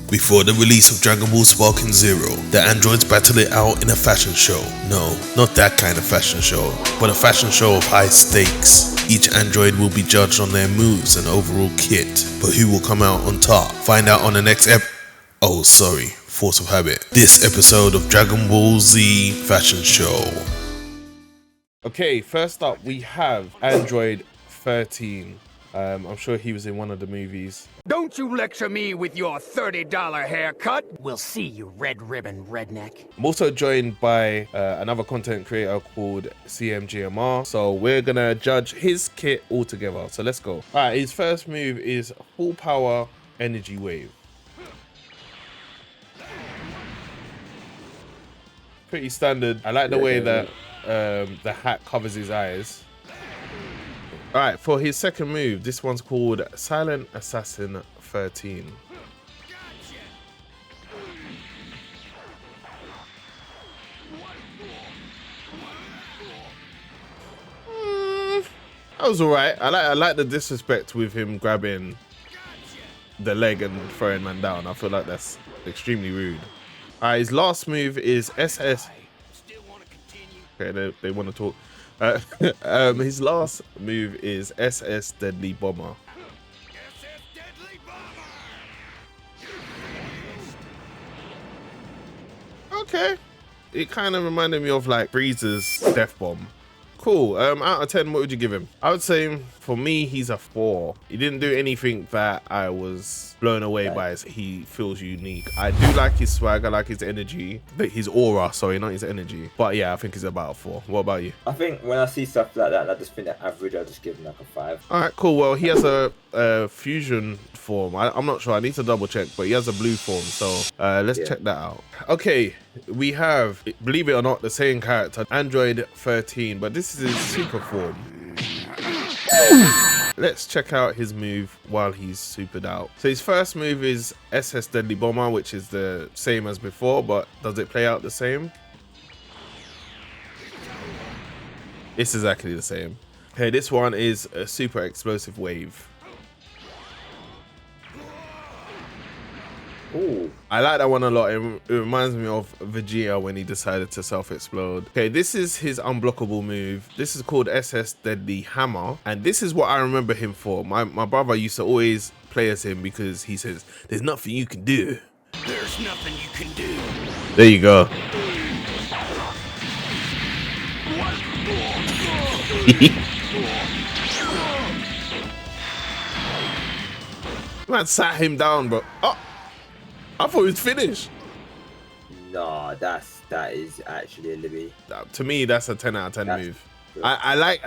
Before the release of Dragon Ball Sparking Zero, the androids battle it out in a fashion show. No, not that kind of fashion show, but a fashion show of high stakes. Each android will be judged on their moves and overall kit, but who will come out on top? Find out on the next force of habit. This episode of Dragon Ball Z Fashion Show. Okay, first up we have Android 13. I'm sure he was in one of the movies. Don't you lecture me with your $30 haircut. We'll see, you red ribbon redneck. I'm also joined by another content creator called CMGMR. So we're gonna judge his kit all together. So let's go. All right, his first move is full power energy wave. Pretty standard. I like the way that the hat covers his eyes. All right, for his second move, this one's called Silent Assassin 13. That was alright. I like the disrespect with him grabbing the leg and throwing man down. I feel like that's extremely rude. All right, his last move is SS. Okay, they want to talk. His last move is SS Deadly Bomber. Okay, it kind of reminded me of like Frieza's Death Bomb. Cool. Out of 10, what would you give him? I would say for me, he's a 4. He didn't do anything that I was blown away by. He feels unique. I do like his swag. I like his energy, his aura. Sorry, not his energy. But yeah, I think he's about a 4. What about you? I think when I see stuff like that, I just think that average. I'll just give him like a 5. All right, cool. Well, he has a fusion form. I'm not sure. I need to double check, but he has a blue form. So let's check that out. Okay, we have, believe it or not, the same character, Android 13, but this is his super form. Let's check out his move while he's supered out. So his first move is SS Deadly Bomber, which is the same as before, but does it play out the same? It's exactly the same. Okay, this one is a super explosive wave. Ooh. I like that one a lot. It reminds me of Vegeta when he decided to self-explode. Okay, this is his unblockable move. This is called SS Deadly Hammer. And this is what I remember him for. My brother used to always play as him because he says, "There's nothing you can do." There's nothing you can do. There you go. Man sat him down, bro. Oh, I thought it was finished. Nah, that is actually a Libby. To me, that's a 10 out of 10 move. I like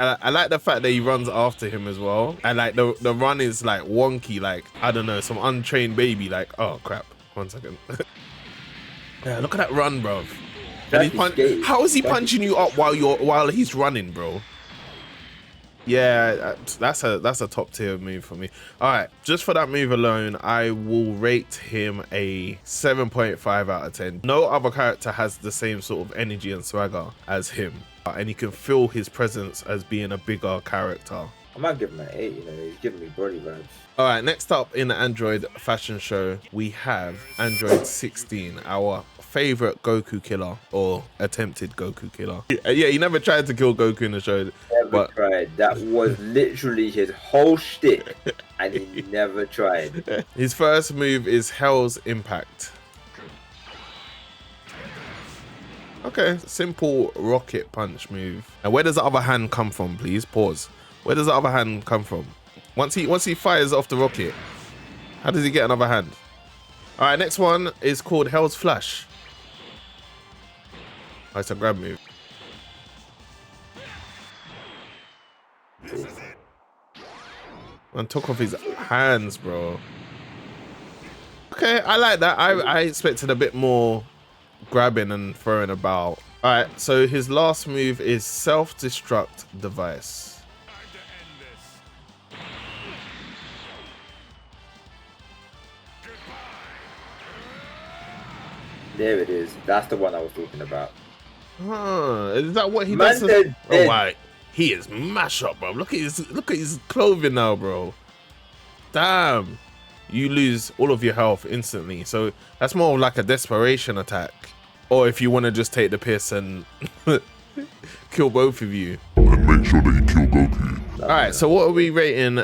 the fact that he runs after him as well, and like the run is like wonky, like I don't know, some untrained baby. Like, oh crap, 1 second. Yeah, look at that run, bro. And how is he punching you up while he's running, bro? Yeah, that's a top tier move for me. All right, just for that move alone, I will rate him a 7.5 out of 10. No other character has the same sort of energy and swagger as him, and you can feel his presence as being a bigger character. I might give him an 8. You know, he's giving me body vibes. All right, next up in the Android fashion show, we have Android 16, our favorite Goku killer, or attempted Goku killer. Yeah, he never tried to kill Goku in the show. Never tried. That was literally his whole shtick, and he never tried. His first move is Hell's Impact. Okay, simple rocket punch move. And where does the other hand come from, please? Pause. Where does the other hand come from? Once he fires off the rocket, how does he get another hand? All right, next one is called Hell's Flash. Oh, it's a grab move. Man took off his hands, bro. Okay, I like that. I expected a bit more grabbing and throwing about. All right, so his last move is self-destruct device. There it is. That's the one I was talking about. Huh, is that what he does? Oh, wow. He is mash up, bro. Look at his clothing now, bro. Damn. you lose all of your health instantly. So that's more of like a desperation attack. Or if you want to just take the piss and kill both of you. And make sure that you kill Goku. Alright, so what are we rating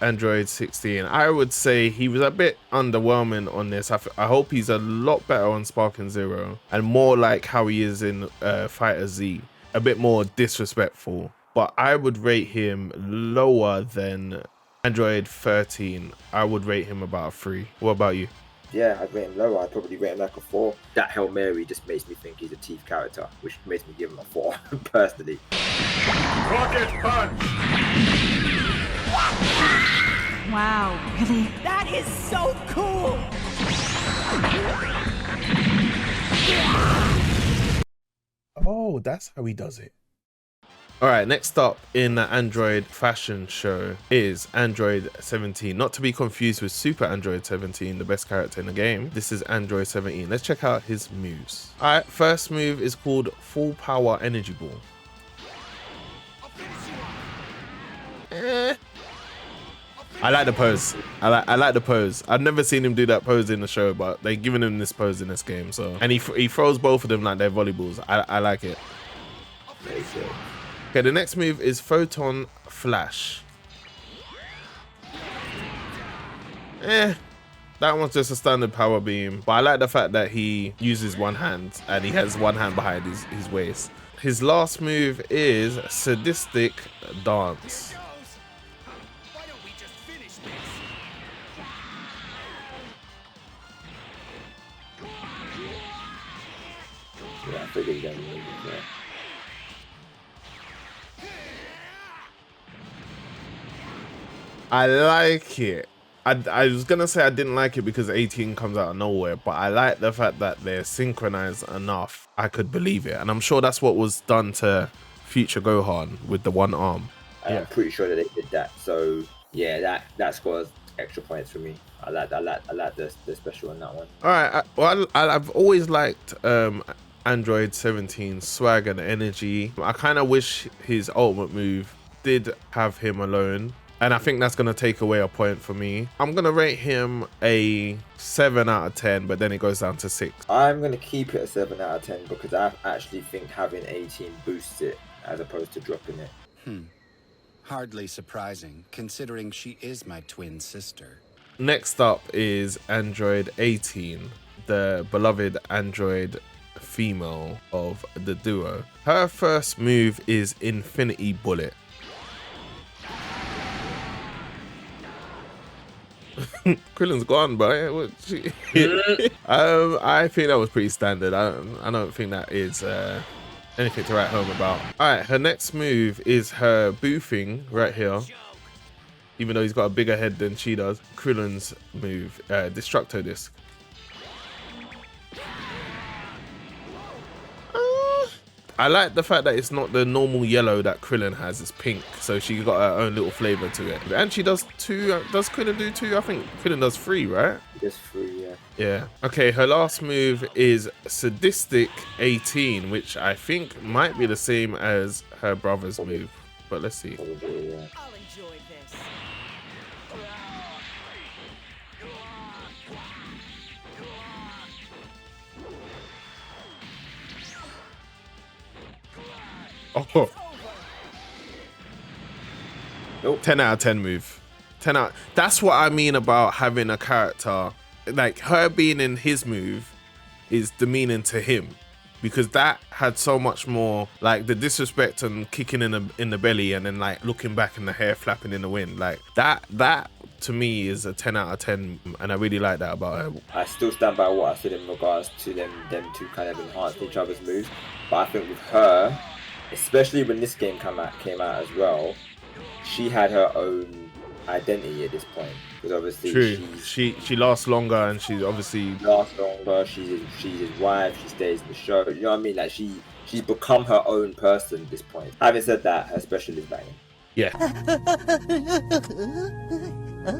Android 16? I would say he was a bit underwhelming on this. I hope he's a lot better on Sparking Zero and more like how he is in Fighter Z. A bit more disrespectful. But I would rate him lower than Android 13. I would rate him about a 3. What about you? Yeah, I'd rate him lower. I'd probably rate him like a 4. That Hail Mary just makes me think he's a Teeth character, which makes me give him a 4, personally. Rocket punch! Wow, really? That is so cool! Oh, that's how he does it. Alright, next up in the Android fashion show is Android 17. Not to be confused with Super Android 17, the best character in the game. This is Android 17. Let's check out his moves. Alright, first move is called Full Power Energy Ball. I like the pose. I like the pose. I've never seen him do that pose in the show, but they're giving him this pose in this game. So, and he throws both of them like they're volleyballs. I like it. Okay, the next move is Photon Flash. That one's just a standard power beam, but I like the fact that he uses one hand and he has one hand behind his waist. His last move is Sadistic Dance. Why don't we just finish this? Yeah, I figured he doesn't need it, yeah. I like it. I was gonna say I didn't like it because 18 comes out of nowhere, but I like the fact that they're synchronized enough. I could believe it, and I'm sure that's what was done to Future Gohan with the one arm. I'm pretty sure that they did that. So yeah, that scores extra points for me. I like the special on that one. All right. I've always liked Android 17's swag and energy. I kind of wish his ultimate move did have him alone. And I think that's going to take away a point for me. I'm going to rate him a 7 out of 10, but then it goes down to 6. I'm going to keep it a 7 out of 10 because I actually think having 18 boosts it as opposed to dropping it. Hardly surprising, considering she is my twin sister. Next up is Android 18, the beloved Android female of the duo. Her first move is Infinity Bullet. Krillin's gone, bro. I think that was pretty standard. I don't think that is anything to write home about. All right, her next move is her boofing right here. Even though he's got a bigger head than she does. Krillin's move, Destructo Disc. I like the fact that it's not the normal yellow that Krillin has, it's pink, so she got her own little flavor to it. And she does 2, does Krillin do 2? I think Krillin does 3, right? He does 3, yeah. Yeah. Okay, her last move is Sadistic 18, which I think might be the same as her brother's move, but let's see. Probably, yeah. I'll enjoy this. Oh. Nope. 10 out of 10 move. 10 out. That's what I mean about having a character. Like, her being in his move is demeaning to him. Because that had so much more, like, the disrespect and kicking in the belly and then, like, looking back and the hair flapping in the wind. Like, that to me is a 10 out of 10. And I really like that about her. I still stand by what I said in regards to them two kind of enhancing each other's moves. But I think with her, especially when this game came out as well, she had her own identity at this point. Because obviously she lasts longer and she obviously lasts longer. She's his wife. She stays in the show. You know what I mean? Like she's become her own person at this point. Having said that, her special is banging. Yeah.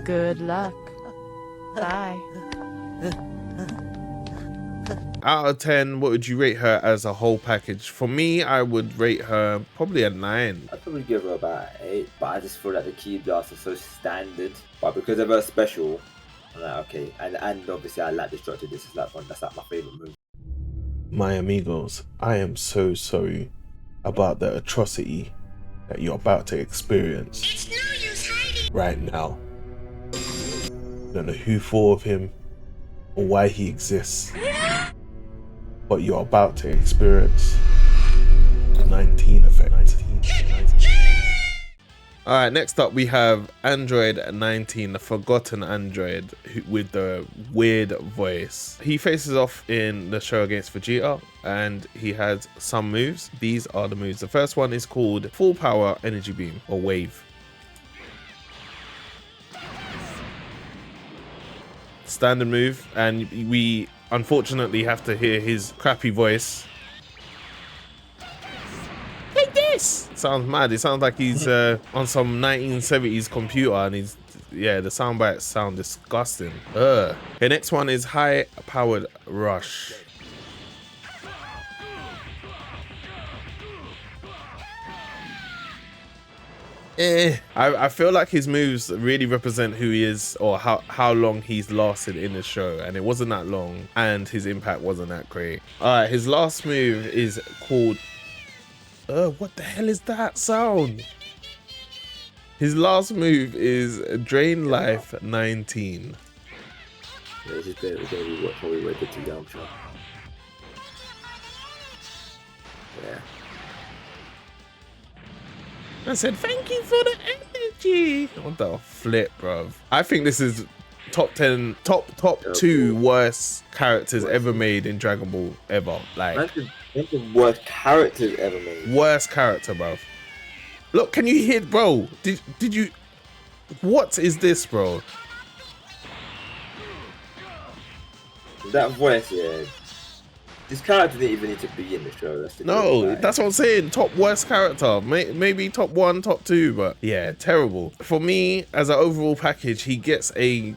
Good luck. Bye. Out of 10, what would you rate her as a whole package? For me, I would rate her probably a 9. I'd probably give her about 8, but I just feel like the key blasts are so standard. But because of her special, I'm like, okay, and obviously I like destructive. This is like one that's like my favorite move. My amigos, I am so sorry about the atrocity that you're about to experience. It's no use hiding. Right now. I don't know who thought of him or why he exists, but you're about to experience the 19 effect. Alright, next up we have Android 19, the forgotten android with the weird voice. He faces off in the show against Vegeta and he has some moves. These are the moves. The first one is called Full Power Energy Beam or Wave. Standard move, and we unfortunately have to hear his crappy voice. Take this! Sounds mad. It sounds like he's on some 1970s computer and he's, yeah, the sound bites sound disgusting. The next one is High Powered Rush. I feel like his moves really represent who he is or how long he's lasted in the show, and it wasn't that long and his impact wasn't that great. Alright, his last move is called what the hell is that sound? His last move is Drain Life 19. Yeah, this is gonna be probably way good to go, I'm sure. Yeah. I said, thank you for the energy. What the flip, bruv? I think this is top 10, top 2 worst characters ever made in Dragon Ball ever. Like, That's the worst characters ever made. Worst character, bruv. Look, can you hear, bro? Did you? What is this, bro? That voice, yeah. This character didn't even need to be in the show. That's what I'm saying. Top worst character. Maybe top 1, top 2, but yeah, terrible. For me, as an overall package, he gets a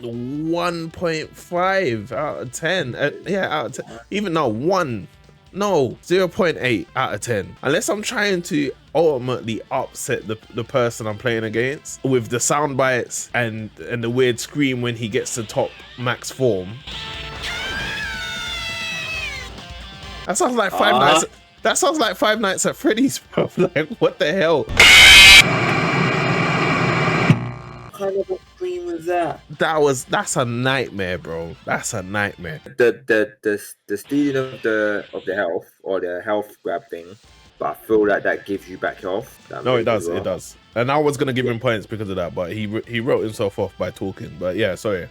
1.5 out of 10. Yeah, out of 10. Even no, 0.8 out of 10. Unless I'm trying to ultimately upset the person I'm playing against with the sound bites and the weird scream when he gets to top max form. That sounds like Five Nights. That sounds like Five Nights at Freddy's, bro. Like, what the hell? What kind of a scream was that? That's a nightmare, bro. That's a nightmare. The stealing of the health or the health grab thing, but I feel like that gives you back health. No, it does. It does. And I was gonna give him points because of that, but he wrote himself off by talking. But yeah, sorry.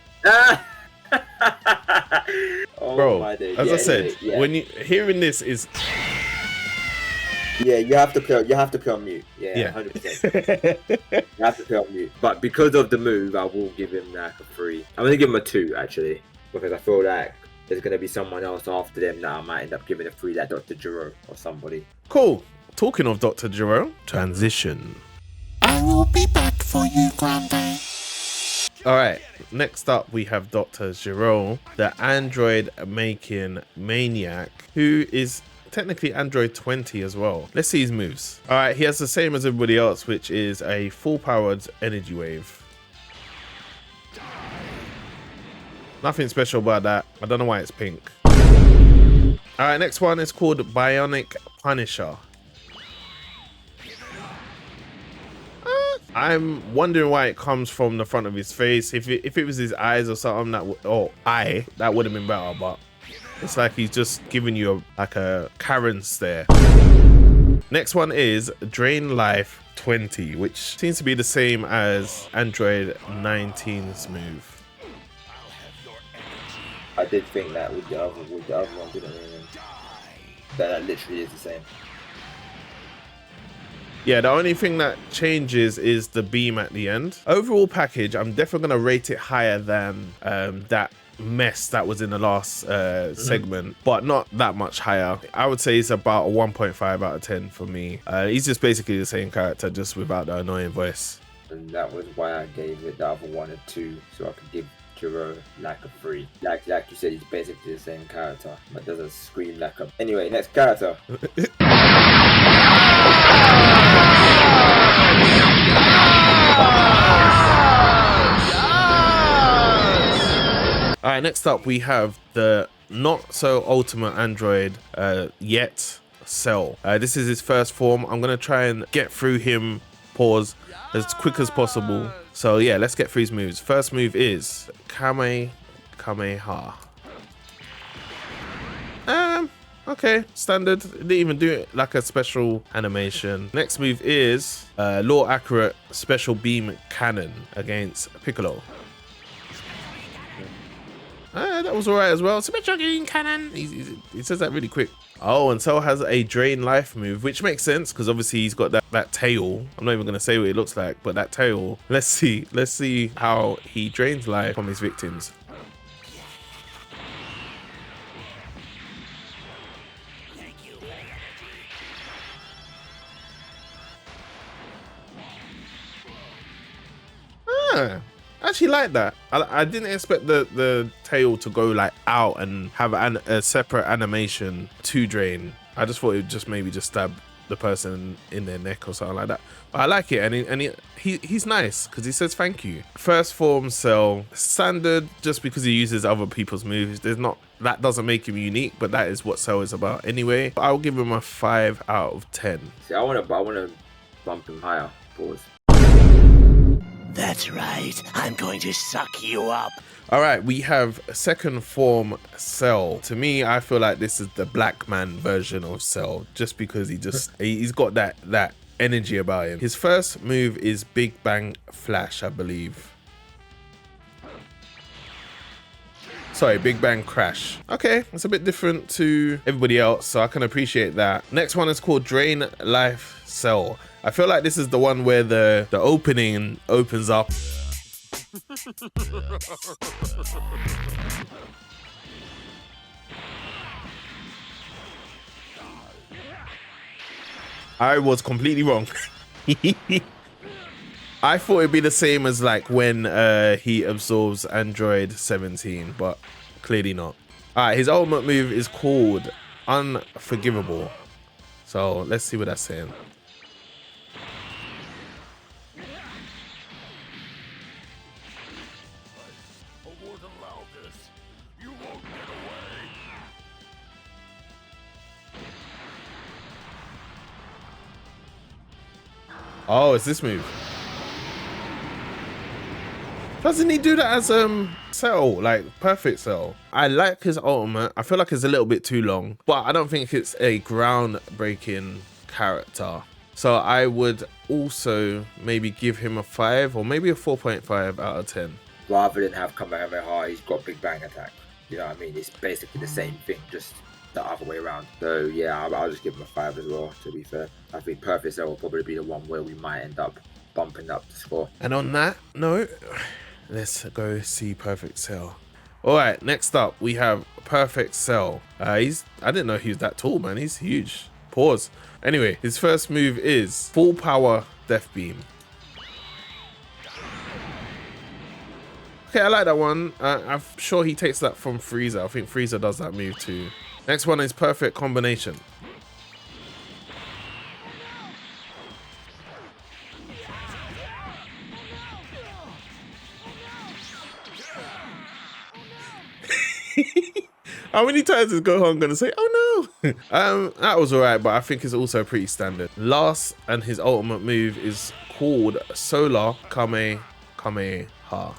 Oh, bro, my day. as Yeah, I said, anyway, yeah. when you hearing this is. Yeah, you have to play on mute. Yeah, 100%. You have to play on mute. But because of the move, I will give him like a 3. I'm gonna give him a 2 actually, because I feel like there's gonna be someone else after them that I might end up giving a 3, like Dr. Giro or somebody. Cool. Talking of Dr. Giro, transition. I will be back for you, Grande. All right. Next up, we have Dr. Giro, the android making maniac, who is technically Android 20 as well. Let's see his moves. All right, he has the same as everybody else, which is a full powered energy wave. Nothing special about that. I don't know why it's pink. All right, next one is called Bionic Punisher. I'm wondering why it comes from the front of his face. If it was his eyes or something, that would have been better, but it's like he's just giving you a Karen stare. Next one is Drain Life 20, which seems to be the same as Android 19's move. I did think that with the other one didn't really. That literally is the same. Yeah, the only thing that changes is the beam at the end. Overall package, I'm definitely going to rate it higher than that mess that was in the last segment, but not that much higher. I would say it's about a 1.5 out of 10 for me. He's just basically the same character, just without the annoying voice. And that was why I gave it the other one a 2, so I could give Giro like a 3. Like you said, he's basically the same character, but doesn't scream like a... Anyway, next character. All right, next up we have the not so ultimate android yet, Cell. This is his first form. I'm gonna try and get through him, pause, as quick as possible. So yeah, let's get through his moves. First move is Kamehameha. Okay, standard. Didn't even do it like a special animation. Next move is Law Accurate Special Beam Cannon against Piccolo. That was alright as well. Special Beam Cannon. He says that really quick. Oh, and Cell has a Drain Life move, which makes sense because obviously he's got that tail. I'm not even gonna say what it looks like, but that tail. Let's see how he drains life from his victims. I actually like that. I didn't expect the tail to go like out and have a separate animation to drain. I just thought it would just maybe just stab the person in their neck or something like that. But I like it, and he's nice because he says thank you. First form Cell, standard, just because he uses other people's moves. That doesn't make him unique, but that is what Cell is about anyway. I'll give him a 5 out of 10. See, I wanna bump him higher. Pause. That's right. I'm going to suck you up. All right, we have second form Cell. To me, I feel like this is the black man version of Cell, just because he's got that energy about him. His first move is Big Bang Flash, I believe. Sorry, Big Bang Crash. Okay, it's a bit different to everybody else, so I can appreciate that. Next one is called Drain Life Cell. I feel like this is the one where the opening opens up. I was completely wrong. I thought it'd be the same as like when he absorbs Android 17, but clearly not. All right, his ultimate move is called Unforgivable. So let's see what that's saying. Oh, it's this move. Doesn't he do that as Cell, like perfect Cell? I like his ultimate. I feel like it's a little bit too long, but I don't think it's a groundbreaking character. So I would also maybe give him a 5 or maybe a 4.5 out of 10. Rather than have Kamehameha, he's got Big Bang Attack. You know what I mean? It's basically the same thing, just the other way around. So yeah, I'll just give him a 5 as well, to be fair. I think Perfect Cell will probably be the one where we might end up bumping up the score. And on that note, let's go see Perfect Cell. All right, next up we have Perfect Cell. I didn't know he was that tall, man. He's huge. Pause. Anyway, his first move is Full Power Death Beam. Okay, I like that one. I'm sure he takes that from Frieza. I think Frieza does that move too. Next one is Perfect Combination. How many times is Gohan gonna say, "Oh no"? That was alright, but I think it's also pretty standard. Last, and his ultimate move is called Solar Kamehameha.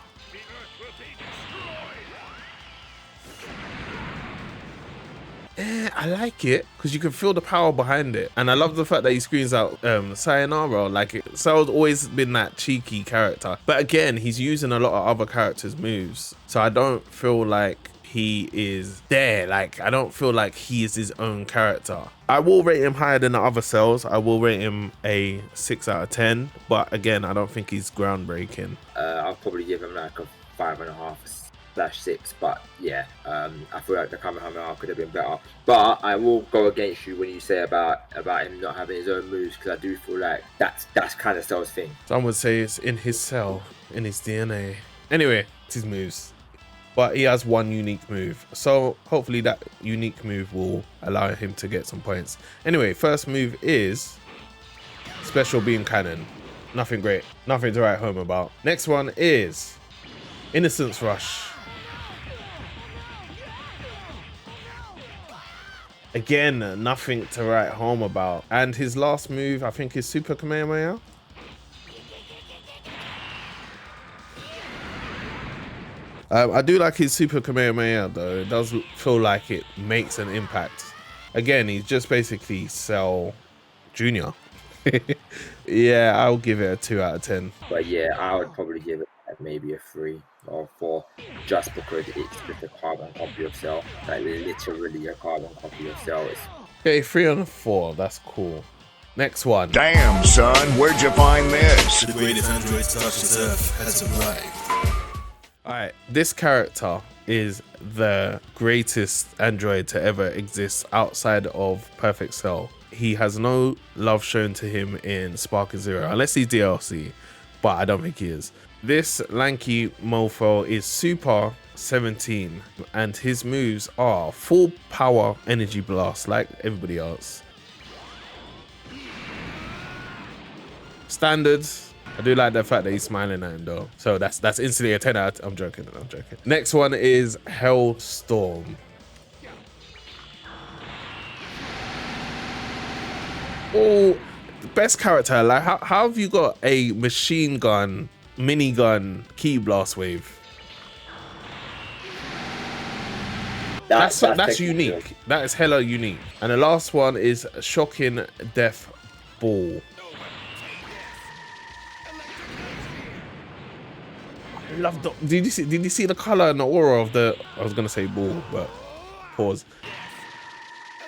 I like it because you can feel the power behind it, and I love the fact that he screams out sayonara. Like, Cell's always been that cheeky character, but again, he's using a lot of other characters' moves, so I don't feel like he is there. Like, I don't feel like he is his own character. I will rate him higher than the other Cells. I will rate him a 6 out of 10, but again, I don't think he's groundbreaking. I'll probably give him like a 5.5/6, but yeah, I feel like the Kamehameha could have been better. But I will go against you when you say about him not having his own moves, because I do feel like that's kind of Cell's thing. Some would say it's in his cell, in his DNA. Anyway, it's his moves. But he has one unique move, so hopefully that unique move will allow him to get some points. Anyway, first move is Special Beam Cannon. Nothing great, nothing to write home about. Next one is Innocence Rush. Again, nothing to write home about. And his last move, I think, is Super Kamehameha. I do like his Super Kamehameha though. It does feel like it makes an impact. Again, he's just basically Cell Junior. Yeah, I'll give it a 2 out of 10. But yeah, I would probably give it like maybe a 3 or 4, just because it's just a carbon copy of Cell. Like literally a carbon copy of Cell. Okay, 3 on a 4. That's cool. Next one. Damn, son, where'd you find this? The greatest android to touch this earth has arrived. Alright, this character is the greatest android to ever exist outside of Perfect Cell. He has no love shown to him in Sparking Zero, unless he's DLC, but I don't think he is. This lanky mofo is Super 17, and his moves are full power energy blast like everybody else. Standards. I do like the fact that he's smiling at him though. So that's instantly a 10 out. I'm joking. Next one is Hellstorm. Oh, the best character. Like how have you got a machine gun, minigun, key blast wave? That's unique. That is hella unique. And the last one is Shocking Death Ball. Love the, did you see the color and the aura of the, I was gonna say ball, but pause.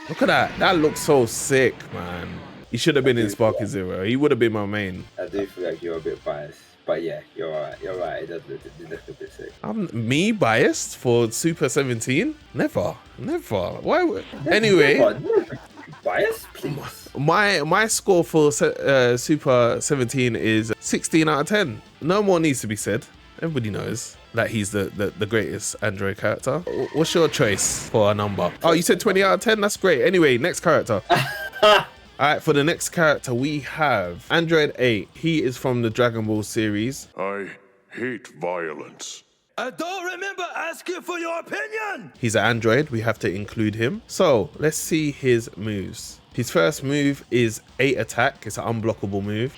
Look at that. That looks so sick, man. He should have been in Sparking Zero. He would have been my main. I do feel like you're a bit biased, but yeah, you're right. It does look a bit sick. Me biased for Super 17? Never. Why would? Anyway, biased, please. My score for Super 17 is 16 out of 10. No more needs to be said. Everybody knows that he's the greatest android character. What's your choice for a number? Oh, you said 20 out of 10? That's great. Anyway, next character. All right, for the next character, we have Android 8. He is from the Dragon Ball series. I hate violence. I don't remember asking for your opinion. He's an android. We have to include him. So let's see his moves. His first move is 8 attack. It's an unblockable move.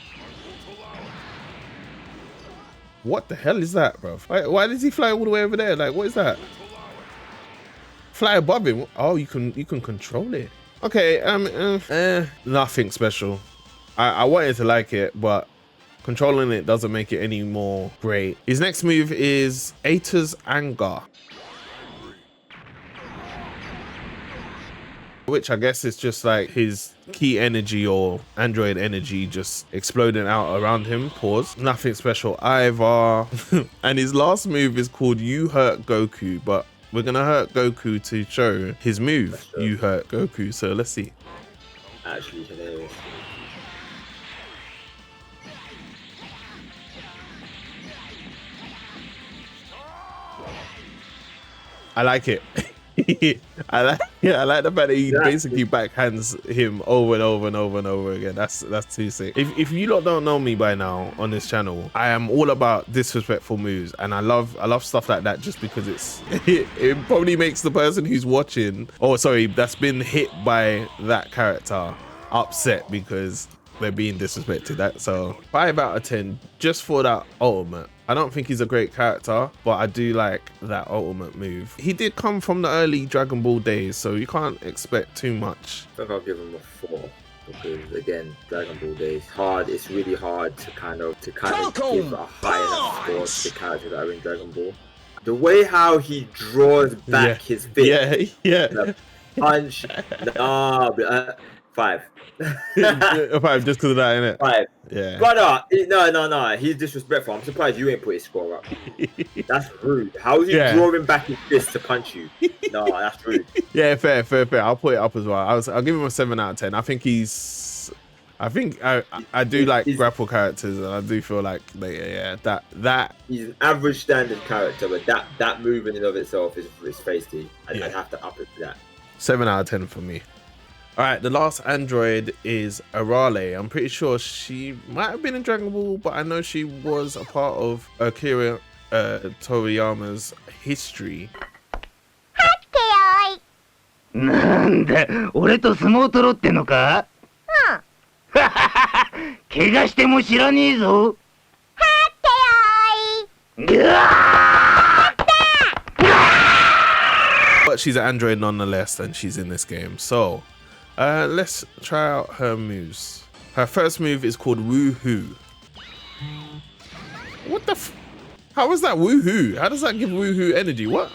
What the hell is that, bro? Why does he fly all the way over there? Like, what is that? Fly above him? Oh, you can control it. Okay, nothing special. I wanted to like it, but controlling it doesn't make it any more great. His next move is Ata's Anger, which I guess is just like his key energy or android energy just exploding out around him. Pause. Nothing special either. And his last move is called You Hurt Goku, but we're gonna hurt Goku to show his move, You Hurt Goku. So let's see. Actually hilarious. I like it. I like the fact that he basically backhands him over and over and over and over again. That's too sick. If you lot don't know me by now on this channel, I am all about disrespectful moves, and I love stuff like that just because it probably makes the person who's watching, or sorry, that's been hit by that character upset because they're being disrespected. That so 5 out of 10 just for that ultimate. I don't think he's a great character, but I do like that ultimate move. He did come from the early Dragon Ball days, so you can't expect too much. I think I'll give him a 4 because again, Dragon Ball days hard. It's really hard to kind of give a high enough score to the characters that are in Dragon Ball. The way how he draws back his fist, yeah. punch, nah, 5. 5 just because of that, innit? 5. Yeah. Brother, no. He's disrespectful. I'm surprised you ain't put his score up. That's rude. How is he drawing back his fist to punch you? No, that's rude. Yeah, fair. I'll put it up as well. I'll give him a 7 out of 10. I think I do like grapple characters, and I do feel like that he's an average standard character, but that move in and of itself is feisty. I'd have to up it to that. 7 out of 10 for me. All right, the last android is Arale. I'm pretty sure she might have been in Dragon Ball, but I know she was a part of Akira Toriyama's history. なんだ、俺と相撲取ろうってのか？怪我しても知らねえぞ。But she's an android nonetheless, and she's in this game. So, let's try out her moves. Her first move is called Woohoo. What the how is that Woohoo? How does that give Woohoo energy? What?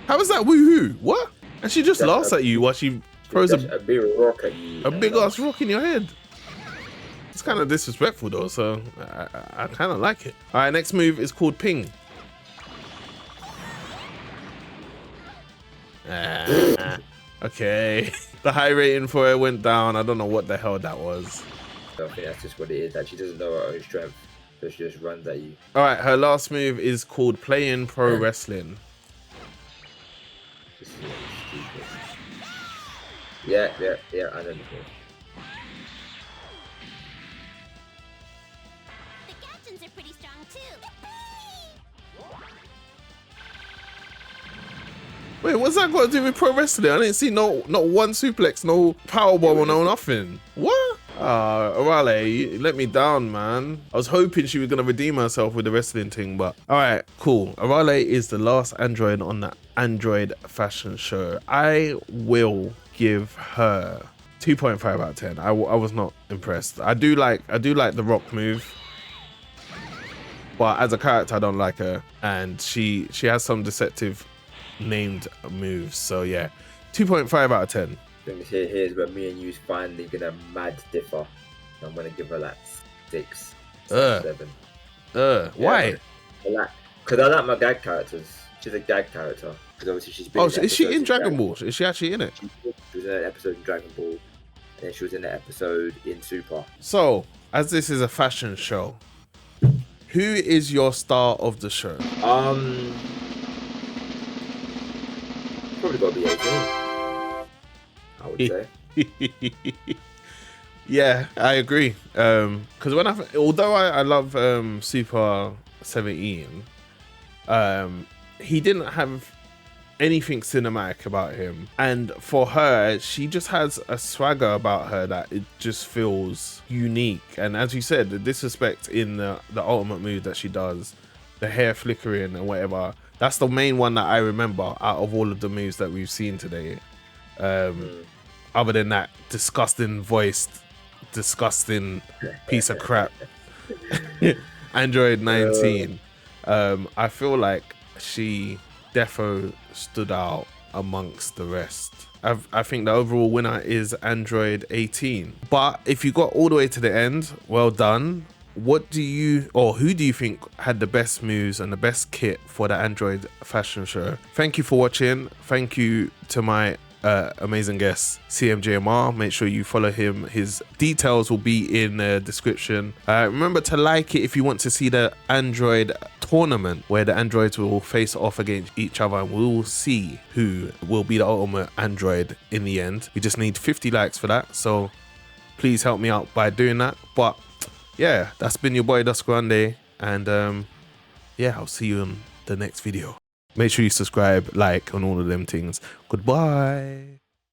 How is that Woohoo? What? And she just laughs at you while she throws a big rock at you. A big ass rock in your head. It's kind of disrespectful though, so I kind of like it. All right, next move is called Ping. Okay, the high rating for it went down. I don't know what the hell that was. I think that's just what it is. That she doesn't know her own strength, so she just runs at you. All right, her last move is called Playing Pro Wrestling. Yeah, I know. The captains are pretty strong too. Wait, what's that got to do with pro wrestling? I didn't see not one suplex, no powerbomb, or no nothing. What? Arale, you let me down, man. I was hoping she was gonna redeem herself with the wrestling thing, but all right, cool. Arale is the last android on the Android fashion show. I will give her 2.5 out of 10. I was not impressed. I do like the rock move, but as a character, I don't like her, and she has some deceptive named moves. So yeah, 2.5 out of 10. Here's where me and you's finally gonna mad differ. I'm gonna give her like 6, 7. Why? Because I like my gag characters. She's a gag character. Because obviously she's been. Oh, is she in Dragon Ball? Is she actually in it? She was in an episode in Dragon Ball, and then she was in an episode in Super. So, as this is a fashion show, who is your star of the show? Probably gotta be 18. I would say. Yeah, I agree. Because although I love Super 17, he didn't have anything cinematic about him, and for her, she just has a swagger about her that it just feels unique. And as you said, the disrespect in the ultimate move that she does, the hair flickering and whatever, that's the main one that I remember out of all of the moves that we've seen today. Other than that disgusting voiced, disgusting piece of crap Android 19. I feel like she defo stood out amongst the rest. I think the overall winner is Android 18. But if you got all the way to the end, well done. What do you, or who do you think had the best moves and the best kit for the Android fashion show? Thank you for watching. Thank you to my amazing guest CMJMR. Make sure you follow him. His details will be in the description. Remember to like it if you want to see the Android tournament where the androids will face off against each other, and we'll see who will be the ultimate android in the end. We just need 50 likes for that, so please help me out by doing that. But yeah, that's been your boy Dusk Grande, and yeah, I'll see you in the next video. Make sure you subscribe, like, on all of them things. Goodbye.